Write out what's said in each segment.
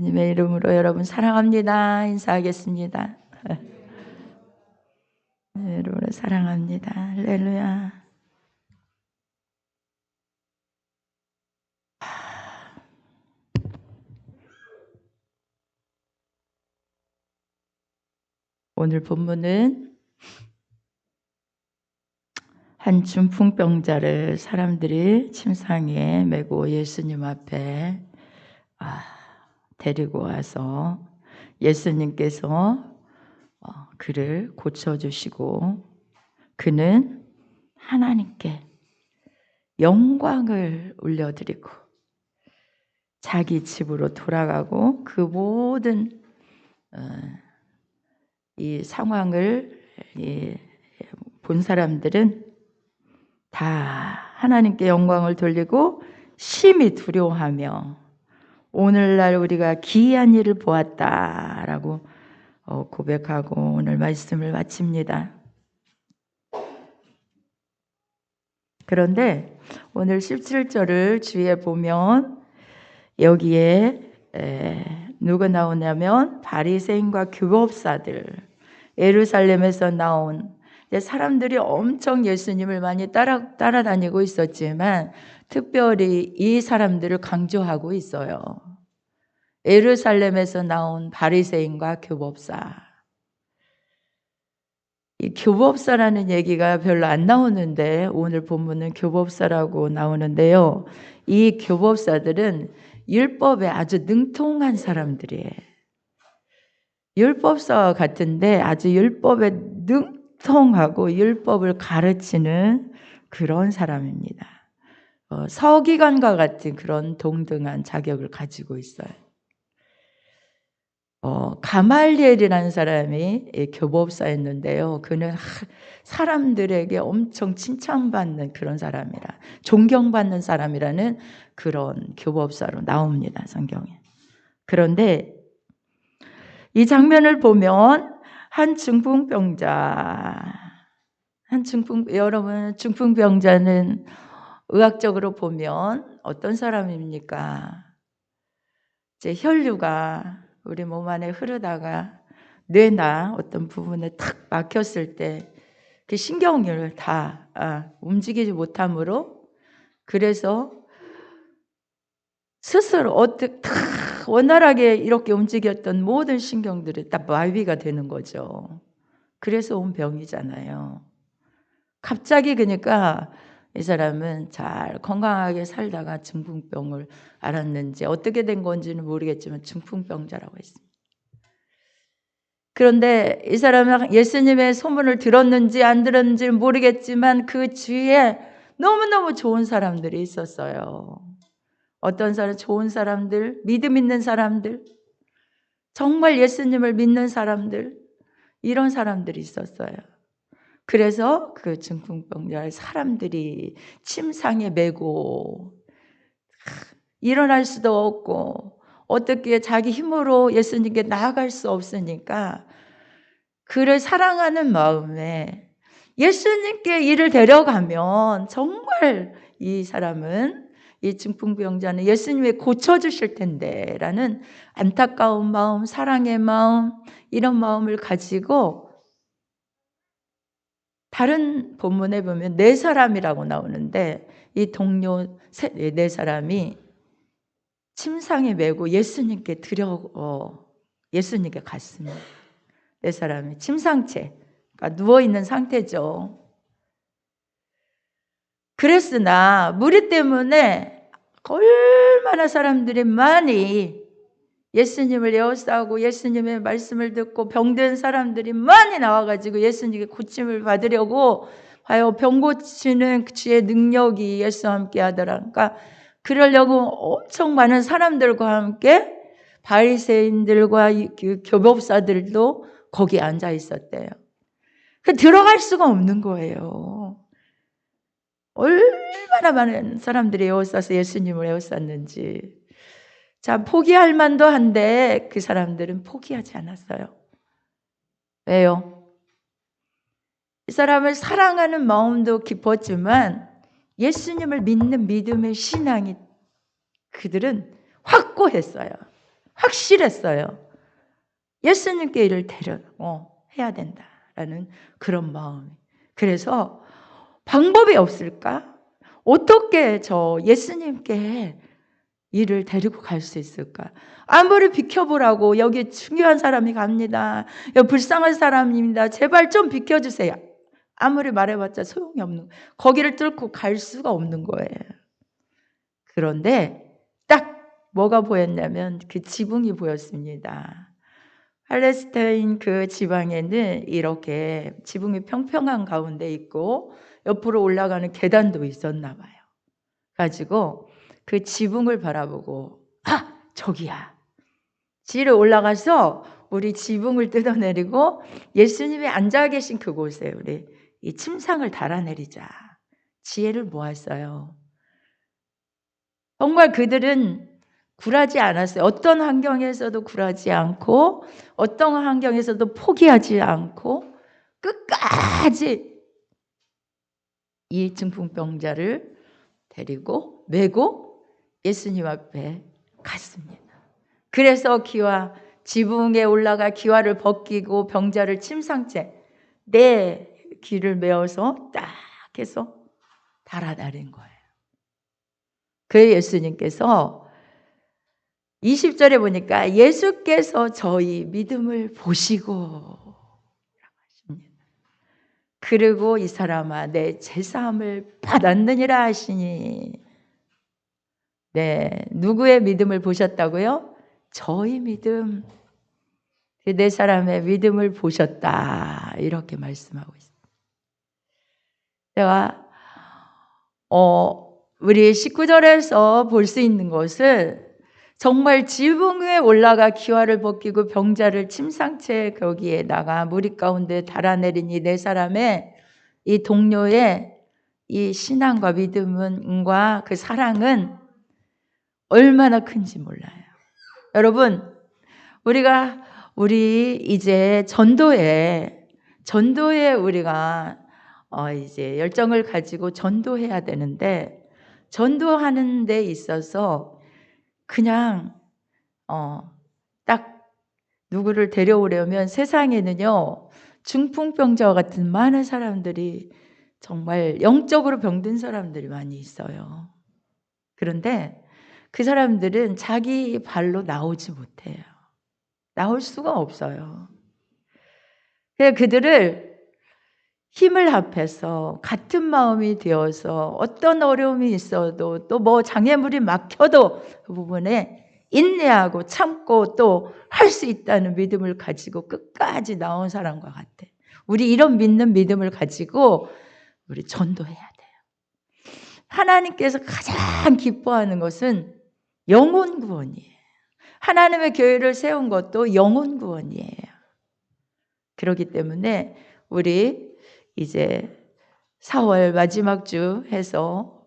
예수님의 이름으로 여러분 사랑합니다. 인사하겠습니다. 여러분을 사랑합니다. 할렐루야. 오늘 본문은 한 중풍병자를 사람들이 침상에 메고 예수님 앞에 데리고 와서 예수님께서 그를 고쳐주시고 그는 하나님께 영광을 올려드리고 자기 집으로 돌아가고 그 모든 이 상황을 본 사람들은 다 하나님께 영광을 돌리고 심히 두려워하며 오늘날 우리가 기이한 일을 보았다라고 고백하고 오늘 말씀을 마칩니다. 그런데 오늘 17절을 주위에 보면 여기에 누가 나오냐면 바리새인과 규법사들, 예루살렘에서 나온 사람들이 엄청 예수님을 많이 따라다니고 있었지만 특별히 이 사람들을 강조하고 있어요. 예루살렘에서 나온 바리새인과 규법사. 이 규법사라는 얘기가 별로 안 나오는데 오늘 본문은 규법사라고 나오는데요. 이 규법사들은 율법에 아주 능통한 사람들이에요. 율법사와 같은데 아주 율법에 능통하고 율법을 가르치는 그런 사람입니다. 서기관과 같은 그런 동등한 자격을 가지고 있어요. 가말리엘이라는 사람이 교법사였는데요. 그는 사람들에게 엄청 칭찬받는 그런 사람이라, 존경받는 사람이라는 그런 교법사로 나옵니다, 성경에. 그런데 이 장면을 보면 여러분 중풍병자는 의학적으로 보면 어떤 사람입니까? 이제 혈류가 우리 몸 안에 흐르다가 뇌나 어떤 부분에 탁 막혔을 때 그 신경을 다 움직이지 못하므로 그래서 스스로 어떻게 원활하게 이렇게 움직였던 모든 신경들이 딱 마비가 되는 거죠. 그래서 온 병이잖아요. 갑자기 그러니까 이 사람은 잘 건강하게 살다가 중풍병을 알았는지 어떻게 된 건지는 모르겠지만 중풍병자라고 했습니다. 그런데 이 사람은 예수님의 소문을 들었는지 안 들었는지는 모르겠지만 그 주위에 너무너무 좋은 사람들이 있었어요. 어떤 사람, 좋은 사람들, 믿음 있는 사람들, 정말 예수님을 믿는 사람들, 이런 사람들이 있었어요. 그래서 그 중풍병자를 사람들이 침상에 메고 일어날 수도 없고 어떻게 자기 힘으로 예수님께 나아갈 수 없으니까 그를 사랑하는 마음에 예수님께 이를 데려가면 정말 이 사람은, 이 중풍병자는 예수님이 고쳐주실 텐데 라는 안타까운 마음, 사랑의 마음, 이런 마음을 가지고 다른 본문에 보면 네 사람이라고 나오는데 이 동료 네 사람이 침상에 메고 예수님께 예수님께 갔습니다. 네 사람이 침상채, 그러니까 누워있는 상태죠. 그랬으나 무리 때문에 얼마나 사람들이 많이 예수님을 에워싸고 예수님의 말씀을 듣고 병든 사람들이 많이 나와가지고 예수님께 고침을 받으려고 하여 병 고치는 주의 능력이 예수와 함께 하더라. 그러니까 그러려고 엄청 많은 사람들과 함께 바리새인들과 그 교법사들도 거기에 앉아 있었대요. 들어갈 수가 없는 거예요. 얼마나 많은 사람들이 에워싸서 예수님을 에워쌌는지. 자, 포기할 만도 한데 그 사람들은 포기하지 않았어요. 왜요? 이 사람을 사랑하는 마음도 깊었지만 예수님을 믿는 믿음의 신앙이 그들은 확고했어요. 확실했어요. 예수님께 이를 해야 된다라는 그런 마음이. 그래서 방법이 없을까? 어떻게 저 예수님께 이를 데리고 갈 수 있을까? 아무리 비켜보라고 여기 중요한 사람이 갑니다. 여기 불쌍한 사람입니다. 제발 좀 비켜주세요. 아무리 말해봤자 소용이 없는, 거기를 뚫고 갈 수가 없는 거예요. 그런데 딱 뭐가 보였냐면 그 지붕이 보였습니다. 팔레스타인 그 지방에는 이렇게 지붕이 평평한 가운데 있고 옆으로 올라가는 계단도 있었나 봐요. 가지고 그 지붕을 바라보고 저기야. 지를 올라가서 우리 지붕을 뜯어내리고 예수님이 앉아 계신 그곳에 우리 이 침상을 달아내리자. 지혜를 모았어요. 정말 그들은 굴하지 않았어요. 어떤 환경에서도 굴하지 않고 어떤 환경에서도 포기하지 않고 끝까지 이 중풍병자를 데리고 메고 예수님 앞에 갔습니다. 그래서 지붕에 올라가 기와를 벗기고 병자를 침상째 내 귀를 메어서 딱 해서 달아나린 거예요. 그 예수님께서 20절에 보니까 예수께서 저희 믿음을 보시고 하십니다. 그리고 이 사람아 내 제사함을 받았느니라 하시니. 네, 누구의 믿음을 보셨다고요? 저희 믿음. 네 사람의 믿음을 보셨다. 이렇게 말씀하고 있습니다. 제가 우리 19절에서 볼 수 있는 것은 정말 지붕 위에 올라가 기와를 벗기고 병자를 침상채 거기에다가 무리 가운데 달아내린 이 네 사람의 이 동료의 이 신앙과 믿음과 그 사랑은 얼마나 큰지 몰라요. 여러분, 우리 이제 전도에 우리가 이제 열정을 가지고 전도해야 되는데, 전도하는 데 있어서 그냥 딱 누구를 데려오려면 세상에는요 중풍병자와 같은 많은 사람들이 정말 영적으로 병든 사람들이 많이 있어요. 그런데 그 사람들은 자기 발로 나오지 못해요. 나올 수가 없어요. 그래서 그들을 힘을 합해서 같은 마음이 되어서 어떤 어려움이 있어도 또 뭐 장애물이 막혀도 그 부분에 인내하고 참고 또 할 수 있다는 믿음을 가지고 끝까지 나온 사람과 같아. 우리 이런 믿는 믿음을 가지고 우리 전도해야 돼요. 하나님께서 가장 기뻐하는 것은 영혼 구원이에요. 하나님의 교회를 세운 것도 영혼 구원이에요. 그렇기 때문에 우리 이제 4월 마지막 주 해서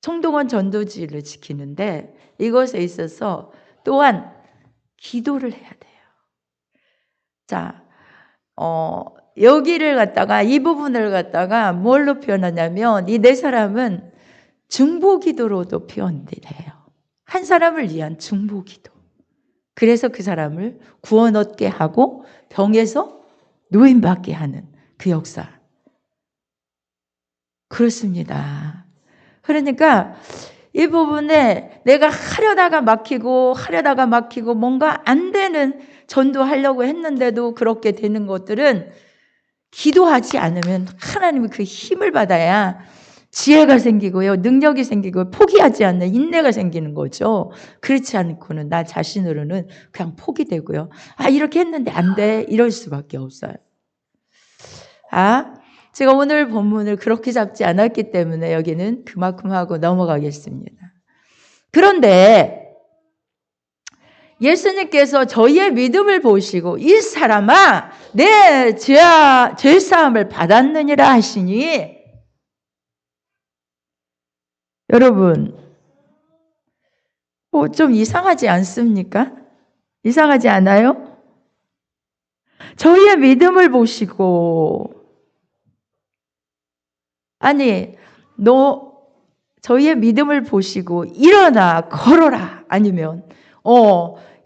총동원 전도지를 지키는데 이것에 있어서 또한 기도를 해야 돼요. 자, 여기를 갖다가 이 부분을 갖다가 뭘로 표현하냐면 이 네 사람은 중보기도로도 표현돼요. 한 사람을 위한 중보기도. 그래서 그 사람을 구원 얻게 하고 병에서 노임받게 하는 그 역사. 그렇습니다. 그러니까 이 부분에 내가 하려다가 막히고 뭔가 안 되는 전도하려고 했는데도 그렇게 되는 것들은 기도하지 않으면 하나님의 그 힘을 받아야 지혜가 생기고요, 능력이 생기고 포기하지 않는 인내가 생기는 거죠. 그렇지 않고는 나 자신으로는 그냥 포기되고요. 이렇게 했는데 안 돼. 이럴 수밖에 없어요. 제가 오늘 본문을 그렇게 잡지 않았기 때문에 여기는 그만큼 하고 넘어가겠습니다. 그런데 예수님께서 저희의 믿음을 보시고 이 사람아 내 죄사함을 받았느니라 하시니, 여러분 좀 이상하지 않습니까? 이상하지 않아요? 저희의 믿음을 보시고, 저희의 믿음을 보시고 일어나 걸어라, 아니면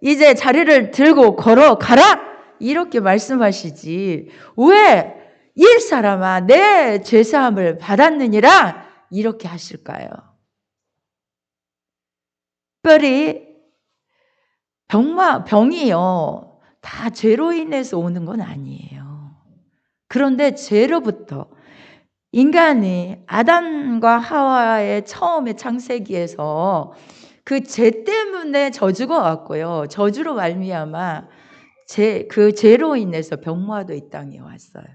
이제 자리를 들고 걸어가라 이렇게 말씀하시지 왜 이 사람아 내 죄사함을 받았느니라 이렇게 하실까요? 특별히 병이요 다 죄로 인해서 오는 건 아니에요. 그런데 죄로부터 인간이 아담과 하와의 처음의 창세기에서 그 죄 때문에 저주가 왔고요. 저주로 말미암아 그 죄로 인해서 병마도 이 땅에 왔어요.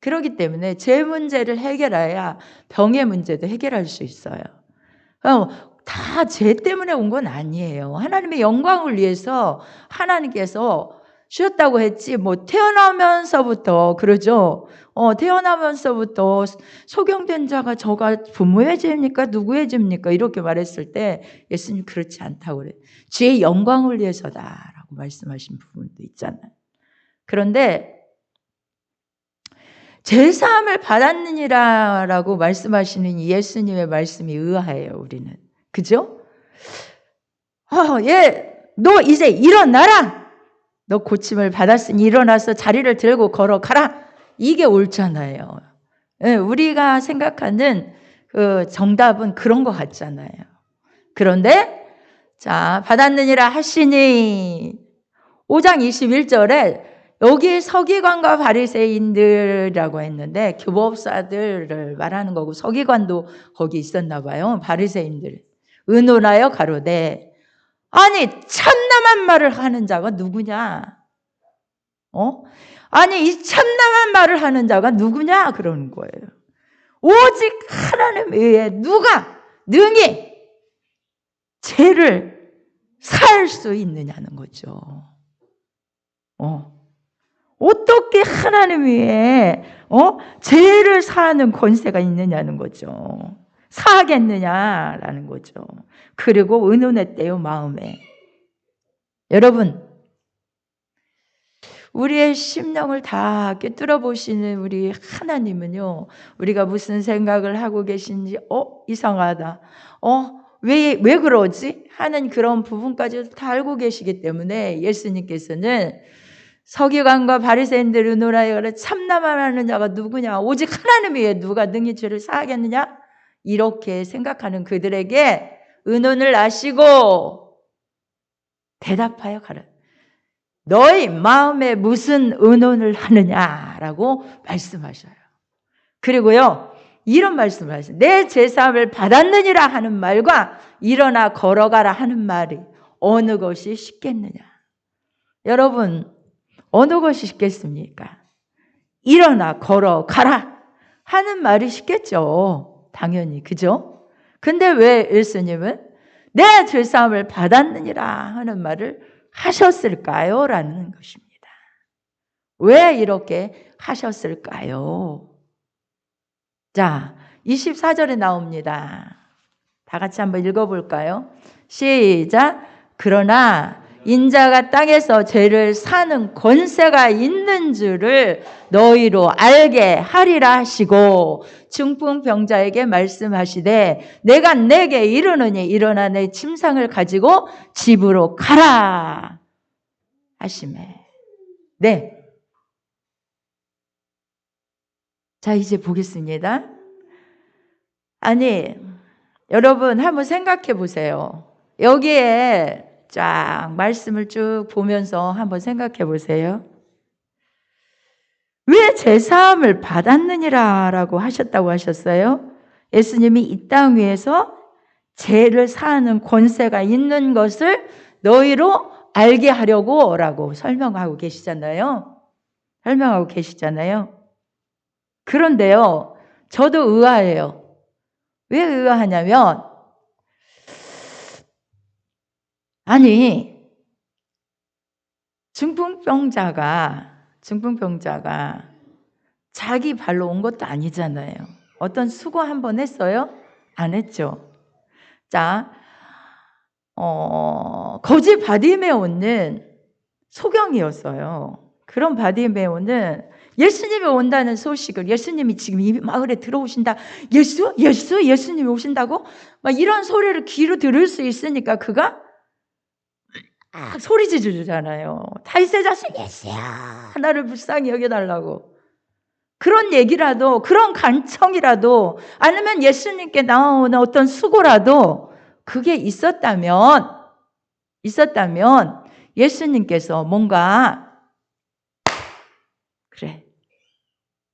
그렇기 때문에 죄 문제를 해결해야 병의 문제도 해결할 수 있어요. 다 죄 때문에 온 건 아니에요. 하나님의 영광을 위해서 하나님께서 주셨다고 했지 뭐 태어나면서부터 그러죠. 태어나면서부터 소경된 자가 저가 부모의 죄입니까? 누구의 죄입니까? 이렇게 말했을 때 예수님 그렇지 않다고 그래요. 주의 영광을 위해서다라고 말씀하신 부분도 있잖아요. 그런데 죄사함을 받았느니라라고 말씀하시는 예수님의 말씀이 의아해요. 우리는. 그죠? 너 이제 일어나라. 너 고침을 받았으니 일어나서 자리를 들고 걸어가라. 이게 옳잖아요. 우리가 생각하는 그 정답은 그런 것 같잖아요. 그런데 자 받았느니라 하시니 5장 21절에 여기 서기관과 바리새인들이라고 했는데 교법사들을 말하는 거고 서기관도 거기 있었나 봐요. 바리새인들. 의논하여 가로되 아니 참남한 말을 하는 자가 누구냐? 아니 이 참남한 말을 하는 자가 누구냐? 그러는 거예요. 오직 하나님 외에 누가 능히 죄를 살 수 있느냐는 거죠. 어떻게 하나님 위에 죄를 사하는 권세가 있느냐는 거죠. 사하겠느냐라는 거죠. 그리고 의논했대요 마음에. 여러분 우리의 심령을 다 꿰뚫어 보시는 우리 하나님은요 우리가 무슨 생각을 하고 계신지 이상하다 왜 그러지? 하는 그런 부분까지 다 알고 계시기 때문에 예수님께서는 서기관과 바리새인들 의논하여 참남하는 자가 누구냐? 오직 하나님 외에 누가 능히 죄를 사하겠느냐? 이렇게 생각하는 그들에게 의논을 하시고 대답하여 가라. 너희 마음에 무슨 의논을 하느냐라고 말씀하셔요. 그리고요 이런 말씀을 하세요. 내 제사함을 받았느니라 하는 말과 일어나 걸어가라 하는 말이 어느 것이 쉽겠느냐? 여러분 어느 것이 쉽겠습니까? 일어나 걸어가라 하는 말이 쉽겠죠. 당연히 그죠? 근데 왜 예수님은 내 죄사함을 받았느니라 하는 말을 하셨을까요? 라는 것입니다. 왜 이렇게 하셨을까요? 자, 24절에 나옵니다. 다 같이 한번 읽어볼까요? 시작. 그러나 인자가 땅에서 죄를 사는 권세가 있는 줄을 너희로 알게 하리라 하시고 중풍병자에게 말씀하시되 내가 내게 이르노니 일어나 내 침상을 가지고 집으로 가라 하시매. 네. 자 이제 보겠습니다. 아니 여러분 한번 생각해 보세요. 여기에 쫙 말씀을 쭉 보면서 한번 생각해 보세요. 왜 제사함을 받았느니라 라고 하셨다고 하셨어요? 예수님이 이 땅 위에서 죄를 사하는 권세가 있는 것을 너희로 알게 하려고 라고 설명하고 계시잖아요. 그런데요, 저도 의아해요. 왜 의아하냐면, 아니, 중풍병자가 자기 발로 온 것도 아니잖아요. 어떤 수고 한번 했어요? 안 했죠. 자, 거지 바디메오는 소경이었어요. 그런 바디메오는 예수님이 온다는 소식을 예수님이 지금 이 마을에 들어오신다. 예수님이 오신다고? 막 이런 소리를 귀로 들을 수 있으니까 그가 소리 지르잖아요. 다윗의 자식 예수야, 나를 불쌍히 여겨달라고. 그런 얘기라도, 그런 간청이라도, 아니면 예수님께 나오는 어떤 수고라도 그게 있었다면 예수님께서 뭔가, 그래,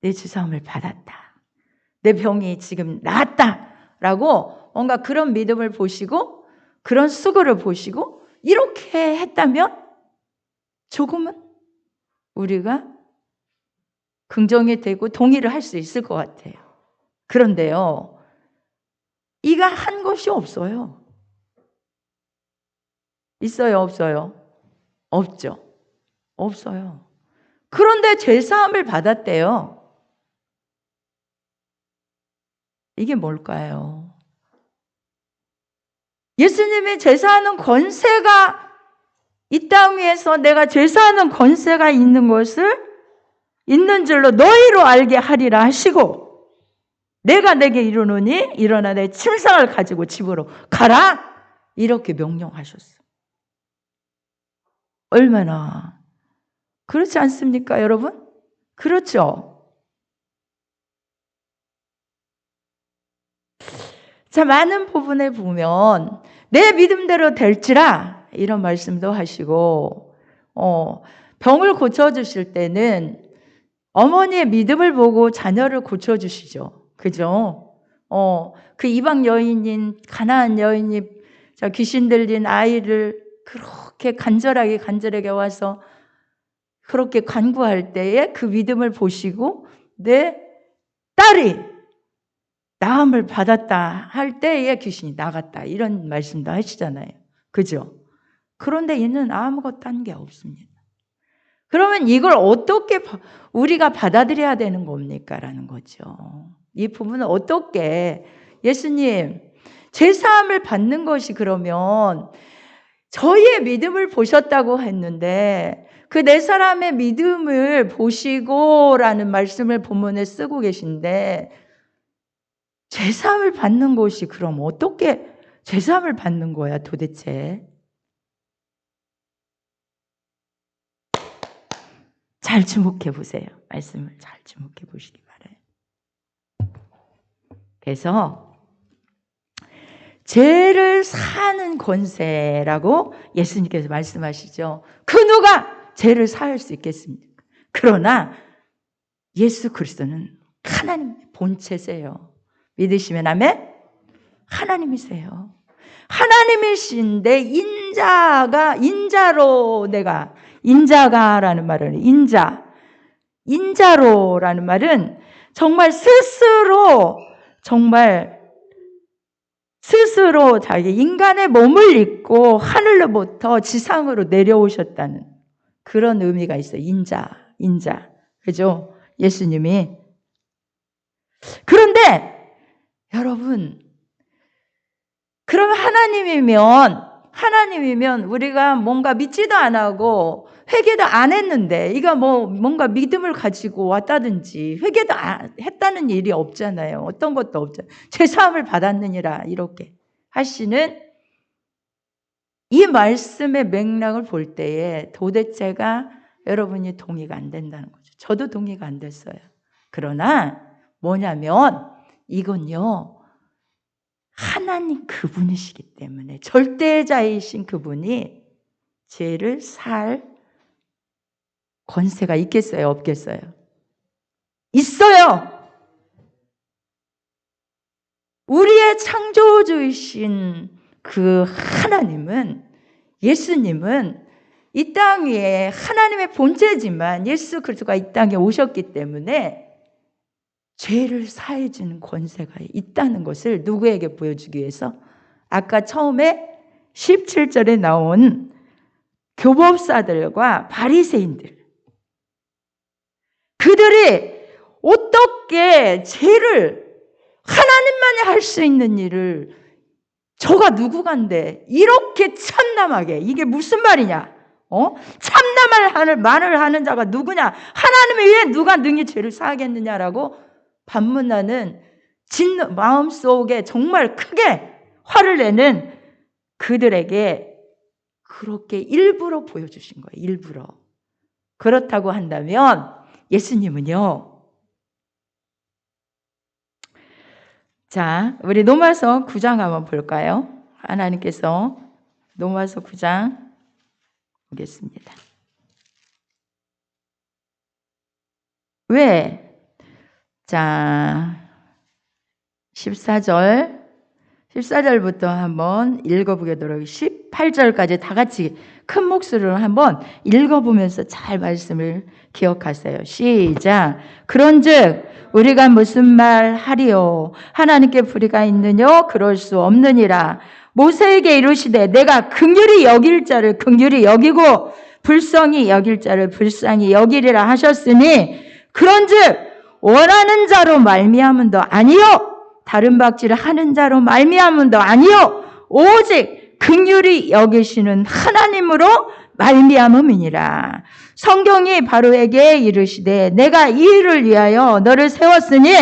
내 주사함을 받았다, 내 병이 지금 나았다라고 뭔가 그런 믿음을 보시고 그런 수고를 보시고 이렇게 했다면 조금은 우리가 긍정이 되고 동의를 할 수 있을 것 같아요. 그런데요, 이가 한 것이 없어요. 있어요, 없어요? 없죠. 없어요. 그런데 죄사함을 받았대요. 이게 뭘까요? 예수님이 제사하는 권세가, 이 땅 위에서 내가 제사하는 권세가 있는 것을 있는 줄로 너희로 알게 하리라 하시고, 내가 내게 이르노니 일어나 내 침상을 가지고 집으로 가라, 이렇게 명령하셨어. 얼마나 그렇지 않습니까, 여러분? 그렇죠? 자, 많은 부분에 보면 내 믿음대로 될지라 이런 말씀도 하시고, 병을 고쳐주실 때는 어머니의 믿음을 보고 자녀를 고쳐주시죠. 그죠? 그 이방 여인인 가나안 여인이 귀신 들린 아이를 그렇게 간절하게 와서 그렇게 간구할 때에 그 믿음을 보시고 내 딸이 나음을 받았다 할 때에 귀신이 나갔다, 이런 말씀도 하시잖아요. 그죠? 그런데 얘는 아무것도 한 게 없습니다. 그러면 이걸 어떻게 우리가 받아들여야 되는 겁니까? 라는 거죠. 이 부분은 어떻게, 예수님, 제사함을 받는 것이 그러면 저희의 믿음을 보셨다고 했는데 그 네 사람의 믿음을 보시고 라는 말씀을 본문에 쓰고 계신데, 제사함을 받는 것이 그럼 어떻게 제사함을 받는 거야 도대체? 잘 주목해 보세요. 말씀을 잘 주목해 보시기 바라요. 그래서 죄를 사하는 권세라고 예수님께서 말씀하시죠. 그 누가 죄를 사할 수 있겠습니까? 그러나 예수 그리스도는 하나님의 본체세요. 믿으시면 아멘? 하나님이세요. 하나님이신데 인자가라는 말은 인자로라는 말은 정말 스스로 자기 인간의 몸을 입고 하늘로부터 지상으로 내려오셨다는 그런 의미가 있어요. 인자. 그죠? 예수님이. 그런데 여러분, 그럼 하나님이면 우리가 뭔가 믿지도 안 하고 회개도 안 했는데, 이거 뭔가 믿음을 가지고 왔다든지 회개도 안 했다는 일이 없잖아요. 어떤 것도 없잖아요. 죄사함을 받았느니라 이렇게 하시는 이 말씀의 맥락을 볼 때에 도대체가 여러분이 동의가 안 된다는 거죠. 저도 동의가 안 됐어요. 그러나 뭐냐면 이건요, 하나님 그분이시기 때문에, 절대자이신 그분이 죄를 살 권세가 있겠어요, 없겠어요? 있어요. 우리의 창조주이신 그 하나님은, 예수님은 이 땅 위에 하나님의 본체지만 예수 그리스도가 이 땅에 오셨기 때문에 죄를 사해주는 권세가 있다는 것을 누구에게 보여주기 위해서? 아까 처음에 17절에 나온 교법사들과 바리새인들, 그들이 어떻게 죄를, 하나님만이 할 수 있는 일을 저가 누구간데 이렇게 참남하게, 이게 무슨 말이냐? 참남할 말을 하는 자가 누구냐? 하나님에 의해 누가 능히 죄를 사하겠느냐라고 반문하는 마음속에 정말 크게 화를 내는 그들에게 그렇게 일부러 보여주신 거예요. 일부러. 그렇다고 한다면 예수님은요. 자, 우리 로마서 9장 한번 볼까요? 하나님께서 로마서 9장 보겠습니다. 왜? 자, 14절부터 한번 읽어보도록 18절까지 다 같이 큰 목소리로 한번 읽어보면서 잘 말씀을 기억하세요. 시작. 그런즉 우리가 무슨 말 하리요? 하나님께 불의가 있느뇨? 그럴 수 없느니라. 모세에게 이르시되 내가 긍휼히 여길 자를 긍휼히 여기고 불쌍히 여길 자를 불쌍히 여기리라 하셨으니 그런즉 원하는 자로 말미암은도 아니요 다른 박질을 하는 자로 말미암은도 아니요 오직 긍휼히 여기시는 하나님으로 말미암음이니라. 성경이 바로에게 이르시되 내가 이 일을 위하여 너를 세웠으니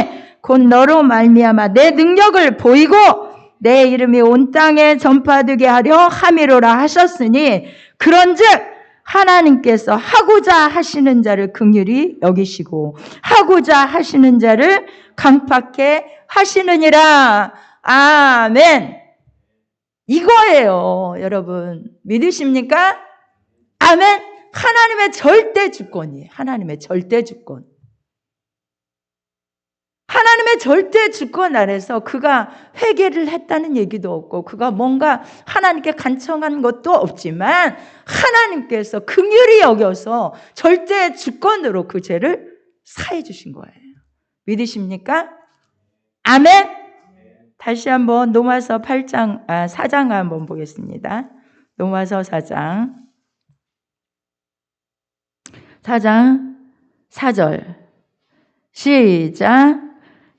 곧 너로 말미암아 내 능력을 보이고 내 이름이 온 땅에 전파되게 하려 함이로라 하셨으니 그런즉 하나님께서 하고자 하시는 자를 긍휼히 여기시고 하고자 하시는 자를 강팍해 하시느니라. 아멘. 이거예요, 여러분. 믿으십니까? 아멘. 하나님의 절대 주권이에요. 하나님의 절대 주권. 하나님의 절대 주권 아래서 그가 회개를 했다는 얘기도 없고 그가 뭔가 하나님께 간청한 것도 없지만 하나님께서 긍휼히 여겨서 절대 주권으로 그 죄를 사해 주신 거예요. 믿으십니까? 아멘. 다시 한번 로마서 4장 한번 보겠습니다. 로마서 4장 4절 시작.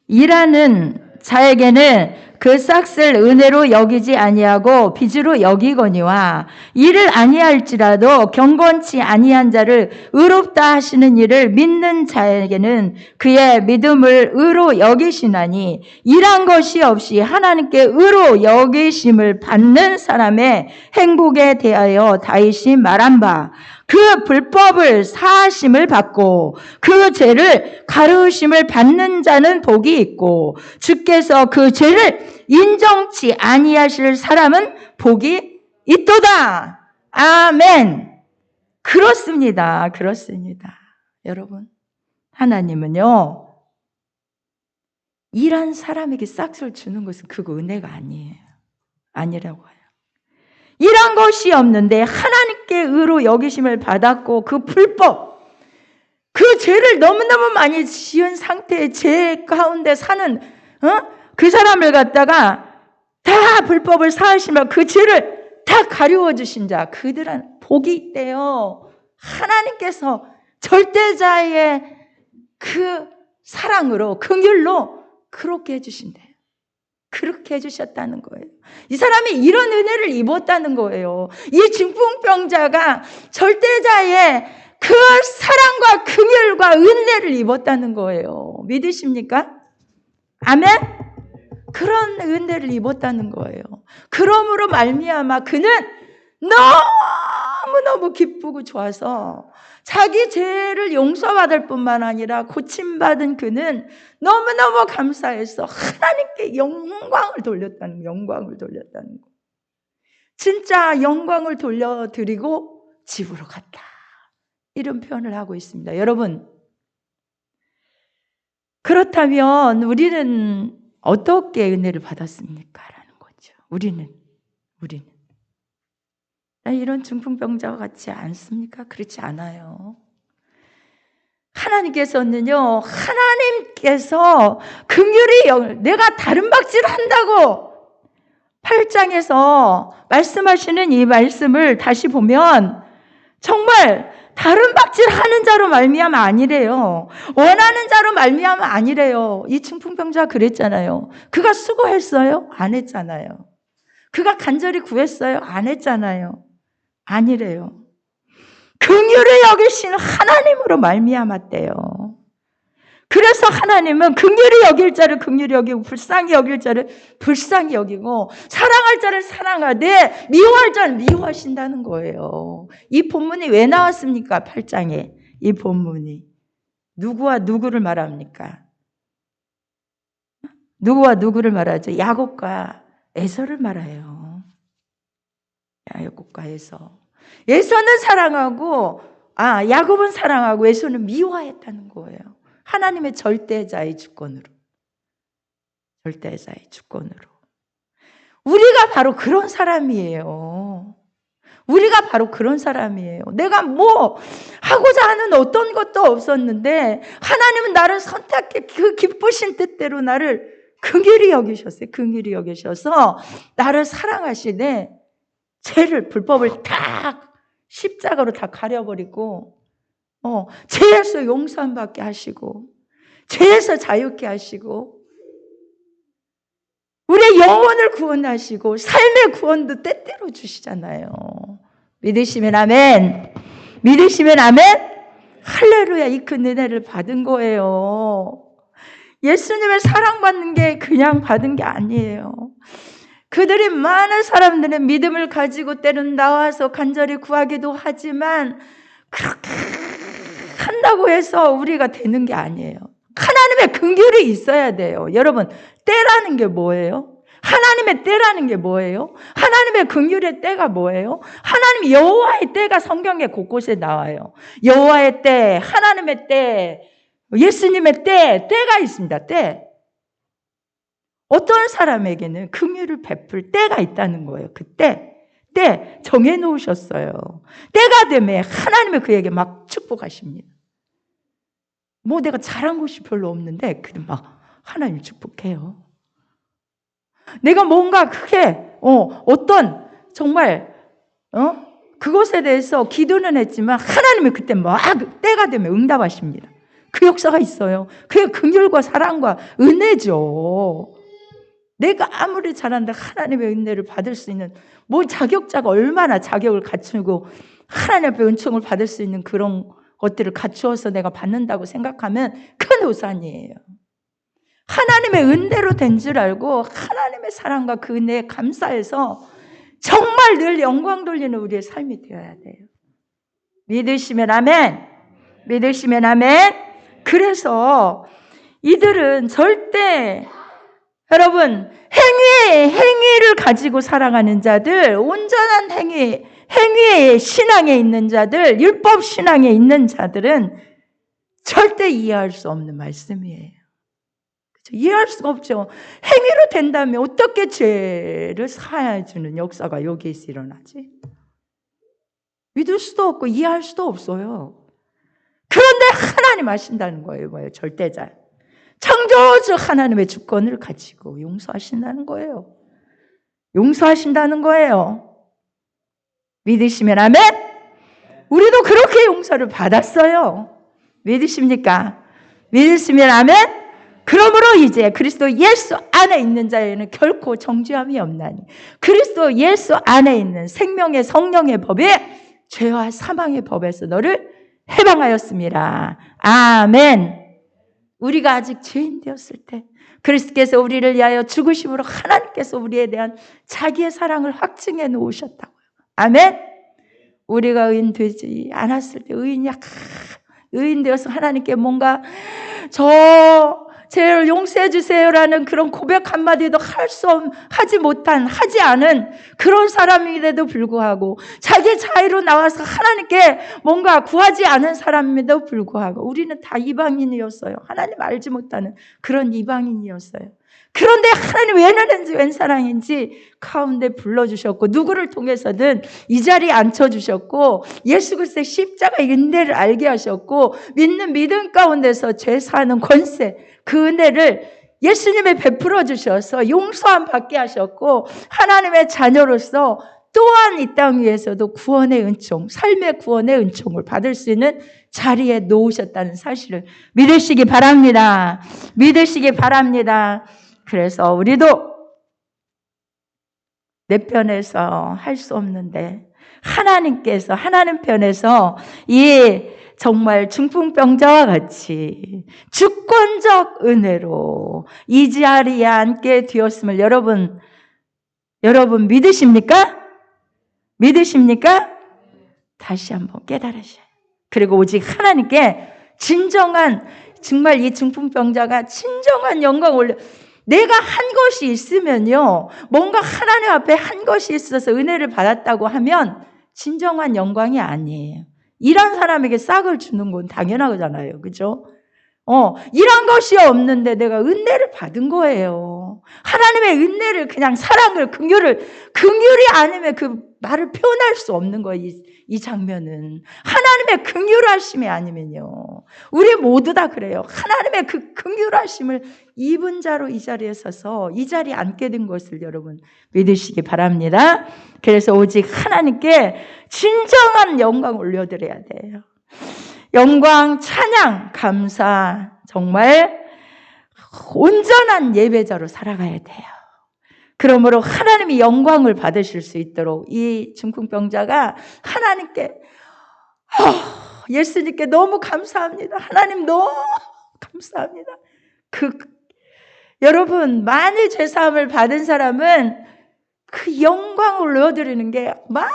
일하는 자에게는 그 싹을 은혜로 여기지 아니하고 빚으로 여기거니와 이를 아니할지라도 경건치 아니한 자를 의롭다 하시는 이를 믿는 자에게는 그의 믿음을 의로 여기시나니 일한 것이 없이 하나님께 의로 여기심을 받는 사람의 행복에 대하여 다윗이 말한 바 그 불법을 사하심을 받고 그 죄를 가르우심을 받는 자는 복이 있고 주께서 그 죄를 인정치 아니하실 사람은 복이 있도다. 아멘. 그렇습니다. 그렇습니다. 여러분, 하나님은요 일한 사람에게 싹을 주는 것은 그거 은혜가 아니에요. 아니라고 해요. 일한 것이 없는데 하나님께 의로 여기심을 받았고 그 불법, 그 죄를 너무너무 많이 지은 상태의 죄 가운데 사는 그 사람을 갖다가 다 불법을 사하시면 그 죄를 다 가리워 주신 자, 그들은 복이 있대요. 하나님께서 절대자의 그 사랑으로 긍휼로 그렇게 해주신대요. 그렇게 해주셨다는 거예요. 이 사람이 이런 은혜를 입었다는 거예요. 이 중풍병자가 절대자의 그 사랑과 긍휼과 은혜를 입었다는 거예요. 믿으십니까? 아멘? 그런 은혜를 입었다는 거예요. 그러므로 말미암아 그는 너무너무 기쁘고 좋아서 자기 죄를 용서받을 뿐만 아니라 고침받은 그는 너무너무 감사해서 하나님께 영광을 돌렸다는 거. 진짜 영광을 돌려드리고 집으로 갔다. 이런 표현을 하고 있습니다. 여러분, 그렇다면 우리는 어떻게 은혜를 받았습니까? 라는 거죠. 우리는 이런 중풍병자와 같지 않습니까? 그렇지 않아요. 하나님께서는요, 하나님께서 긍휼히 내가 다른 박질을 한다고 8장에서 말씀하시는 이 말씀을 다시 보면 정말 다른 박질 하는 자로 말미암아 아니래요. 원하는 자로 말미암아 아니래요. 이 중풍병자가 그랬잖아요. 그가 수고했어요? 안 했잖아요. 그가 간절히 구했어요? 안 했잖아요. 아니래요. 긍휼을 여기신 하나님으로 말미암았대요. 그래서 하나님은 긍휼히 여길 자를 긍휼히 여기고 불쌍히 여길 자를 불쌍히 여기고 사랑할 자를 사랑하되 미워할 자를 미워하신다는 거예요. 이 본문이 왜 나왔습니까? 8장에 이 본문이 누구와 누구를 말합니까? 누구와 누구를 말하죠? 야곱과 에서를 말해요. 야곱과 에서. 에서는 사랑하고 야곱은 사랑하고 에서는 미워했다는 거예요. 하나님의 절대자의 주권으로. 절대자의 주권으로. 우리가 바로 그런 사람이에요. 우리가 바로 그런 사람이에요. 내가 뭐 하고자 하는 어떤 것도 없었는데 하나님은 나를 선택해 그 기쁘신 뜻대로 나를 긍휼히 여기셨어요. 긍휼히 여기셔서 나를 사랑하시네. 죄를 불법을 다 십자가로 다 가려버리고 죄에서 용서함 받게 하시고 죄에서 자유케 하시고 우리의 영혼을 구원하시고 삶의 구원도 때때로 주시잖아요. 믿으시면 아멘. 믿으시면 아멘. 할렐루야. 이 큰 은혜를 받은 거예요. 예수님의 사랑받는 게 그냥 받은 게 아니에요. 그들이 많은 사람들은 믿음을 가지고 때는 나와서 간절히 구하기도 하지만 그렇게 한다고 해서 우리가 되는 게 아니에요. 하나님의 긍휼이 있어야 돼요. 여러분, 때라는 게 뭐예요? 하나님의 때라는 게 뭐예요? 하나님의 긍휼의 때가 뭐예요? 하나님 여호와의 때가 성경에 곳곳에 나와요. 여호와의 때, 하나님의 때, 예수님의 때가 있습니다. 때. 어떤 사람에게는 긍휼을 베풀 때가 있다는 거예요. 그때 정해 놓으셨어요. 때가 되면 하나님이 그에게 막 축복하십니다. 뭐 내가 잘한 것이 별로 없는데 그냥 막 하나님 축복해요. 내가 뭔가 크게 어떤 정말 그것에 대해서 기도는 했지만 하나님이 그때 막 때가 되면 응답하십니다. 그 역사가 있어요. 그게 긍휼과 사랑과 은혜죠. 내가 아무리 잘한다 하나님의 은혜를 받을 수 있는 뭐 자격자가 얼마나 자격을 갖추고 하나님 앞에 은총을 받을 수 있는 그런 것들을 갖추어서 내가 받는다고 생각하면 큰 오산이에요. 하나님의 은혜로 된 줄 알고 하나님의 사랑과 그 은혜에 감사해서 정말 늘 영광 돌리는 우리의 삶이 되어야 돼요. 믿으시면 아멘. 믿으시면 아멘. 그래서 이들은 절대 여러분 행위를 가지고 살아가는 자들, 온전한 행위의 신앙에 있는 자들, 율법 신앙에 있는 자들은 절대 이해할 수 없는 말씀이에요. 그렇죠? 이해할 수가 없죠. 행위로 된다면 어떻게 죄를 사해주는 역사가 여기에서 일어나지? 믿을 수도 없고 이해할 수도 없어요. 그런데 하나님 하신다는 거예요. 뭐예요? 절대자. 창조주 하나님의 주권을 가지고 용서하신다는 거예요. 용서하신다는 거예요. 믿으시면 아멘? 우리도 그렇게 용서를 받았어요. 믿으십니까? 믿으시면 아멘? 그러므로 이제 그리스도 예수 안에 있는 자에는 결코 정죄함이 없나니 그리스도 예수 안에 있는 생명의 성령의 법에 죄와 사망의 법에서 너를 해방하였습니다. 아멘. 우리가 아직 죄인 되었을 때 그리스도께서 우리를 위하여 죽으심으로 하나님께서 우리에 대한 자기의 사랑을 확증해 놓으셨다고요. 아멘. 우리가 의인 되지 않았을 때 의인 되어서 하나님께 뭔가 저 죄를 용서해 주세요라는 그런 고백 한마디도 하지 않은 그런 사람임에도 불구하고 자기 자유로 나와서 하나님께 뭔가 구하지 않은 사람임에도 불구하고 우리는 다 이방인이었어요. 하나님 알지 못하는 그런 이방인이었어요. 그런데 하나님 웬 사랑인지 가운데 불러주셨고 누구를 통해서든 이 자리에 앉혀주셨고 예수 그리스도의 십자가의 은혜를 알게 하셨고 믿는 믿음 가운데서 죄 사하는 권세 그 은혜를 예수님이 베풀어 주셔서 용서함 받게 하셨고 하나님의 자녀로서 또한 이 땅 위에서도 구원의 은총, 삶의 구원의 은총을 받을 수 있는 자리에 놓으셨다는 사실을 믿으시기 바랍니다. 믿으시기 바랍니다. 그래서 우리도 내 편에서 할 수 없는데 하나님 편에서 이 정말 중풍병자와 같이 주권적 은혜로 이 자리에 앉게 되었음을 여러분 믿으십니까? 믿으십니까? 다시 한번 깨달으셔요. 그리고 오직 하나님께 진정한, 정말 이 중풍병자가 진정한 영광을 올려, 내가 한 것이 있으면요, 뭔가 하나님 앞에 한 것이 있어서 은혜를 받았다고 하면 진정한 영광이 아니에요. 일한 사람에게 싹을 주는 건 당연하잖아요. 그죠? 일한 것이 없는데 내가 은혜를 받은 거예요. 하나님의 은혜를, 그냥 사랑을, 긍휼이 아니면 그 말을 표현할 수 없는 거예요. 이 장면은 하나님의 긍휼하심이 아니면요, 우리 모두 다 그래요. 하나님의 그 긍휼하심을 입은 자로 이 자리에 서서 이 자리에 앉게 된 것을 여러분 믿으시기 바랍니다. 그래서 오직 하나님께 진정한 영광 올려드려야 돼요. 영광, 찬양, 감사, 정말 온전한 예배자로 살아가야 돼요. 그러므로 하나님이 영광을 받으실 수 있도록 이 중풍병자가 하나님께, 예수님께 너무 감사합니다. 하나님 너무 감사합니다. 여러분, 많이 죄사함을 받은 사람은 그 영광을 올려드리는 게, 많이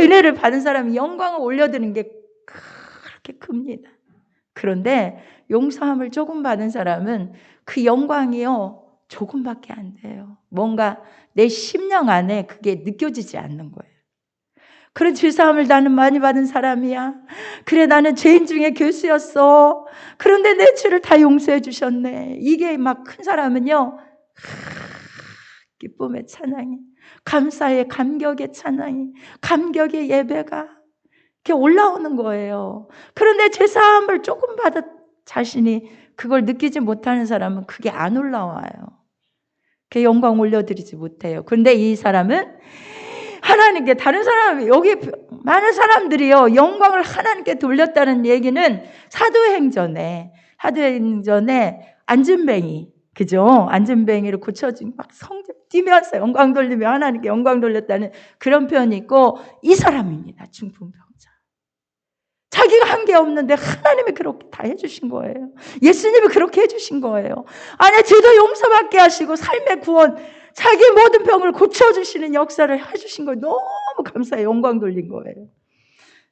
은혜를 받은 사람이 영광을 올려드리는 게 그렇게 큽니다. 그런데 용서함을 조금 받은 사람은 그 영광이요, 조금밖에 안 돼요. 뭔가 내 심령 안에 그게 느껴지지 않는 거예요. 그런 죄사함을 나는 많이 받은 사람이야. 그래, 나는 죄인 중에 교수였어. 그런데 내 죄를 다 용서해 주셨네. 이게 막 큰 사람은요, 기쁨의 찬양이, 감사의, 감격의 찬양이, 감격의 예배가 이렇게 올라오는 거예요. 그런데 죄사함을 조금 받은 자신이 그걸 느끼지 못하는 사람은 그게 안 올라와요. 그 영광 올려드리지 못해요. 그런데 이 사람은 하나님께, 다른 사람, 여기 많은 사람들이요, 영광을 하나님께 돌렸다는 얘기는 사도행전에 안진뱅이, 그죠? 안진뱅이를 고쳐준 막 성전 뛰면서 영광 돌리며 하나님께 영광 돌렸다는 그런 표현이 있고, 이 사람입니다. 중풍병자. 자기가 한 게 없는데 하나님이 그렇게 다 해주신 거예요. 예수님이 그렇게 해주신 거예요. 아니, 죄도 용서받게 하시고 삶의 구원, 자기 모든 병을 고쳐주시는 역사를 해주신 거예요. 너무 감사해요. 영광 돌린 거예요.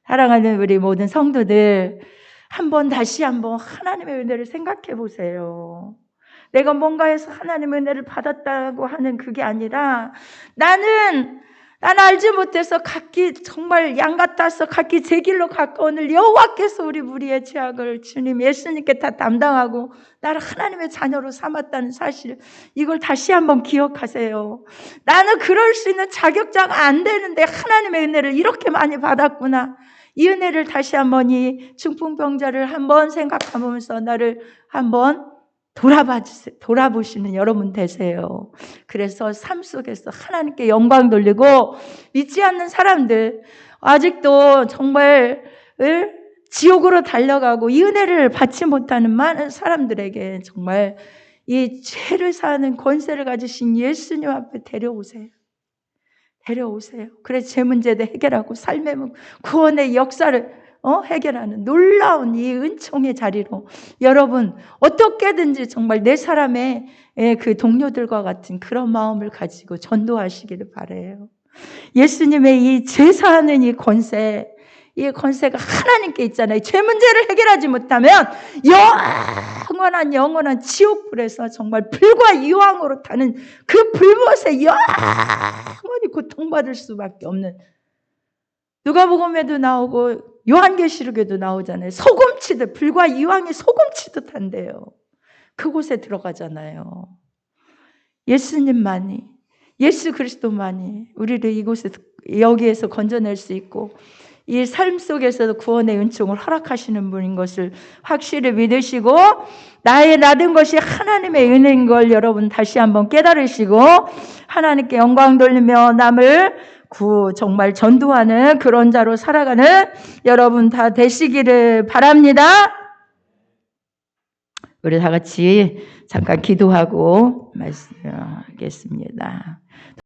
사랑하는 우리 모든 성도들, 다시 한번 하나님의 은혜를 생각해 보세요. 내가 뭔가 해서 하나님의 은혜를 받았다고 하는 그게 아니라, 나는 알지 못해서 각기 정말 양 같아서 각기 제 길로 가까운을 여호와께서 우리 무리의 죄악을 주님 예수님께 다 담당하고 나를 하나님의 자녀로 삼았다는 사실, 이걸 다시 한번 기억하세요. 나는 그럴 수 있는 자격자가 안 되는데 하나님의 은혜를 이렇게 많이 받았구나. 이 은혜를 다시 한번, 이 중풍병자를 한번 생각하면서 나를 한번 돌아보시는 여러분 되세요. 그래서 삶 속에서 하나님께 영광 돌리고, 믿지 않는 사람들, 아직도 정말 지옥으로 달려가고 이 은혜를 받지 못하는 많은 사람들에게 정말 이 죄를 사는 권세를 가지신 예수님 앞에 데려오세요. 그래서 죄 문제도 해결하고 삶의 구원의 역사를 해결하는 놀라운 이 은총의 자리로 여러분 어떻게든지 정말 내 사람의 그 동료들과 같은 그런 마음을 가지고 전도하시기를 바라요. 예수님의 이 제사하는 이 권세가 하나님께 있잖아요. 죄 문제를 해결하지 못하면 영원한 지옥불에서 정말 불과 이왕으로 타는 그 불못에 영원히 고통받을 수밖에 없는, 누가복음에도 나오고 요한계시록에도 나오잖아요. 불과 이왕이 소금치듯 한데요. 그곳에 들어가잖아요. 예수님만이, 예수 그리스도만이 우리를 여기에서 건져낼 수 있고 이 삶 속에서도 구원의 은총을 허락하시는 분인 것을 확실히 믿으시고, 나의 나된 것이 하나님의 은혜인 걸 여러분 다시 한번 깨달으시고 하나님께 영광 돌리며 남을 정말 전도하는 그런 자로 살아가는 여러분 다 되시기를 바랍니다. 우리 다 같이 잠깐 기도하고 말씀하겠습니다.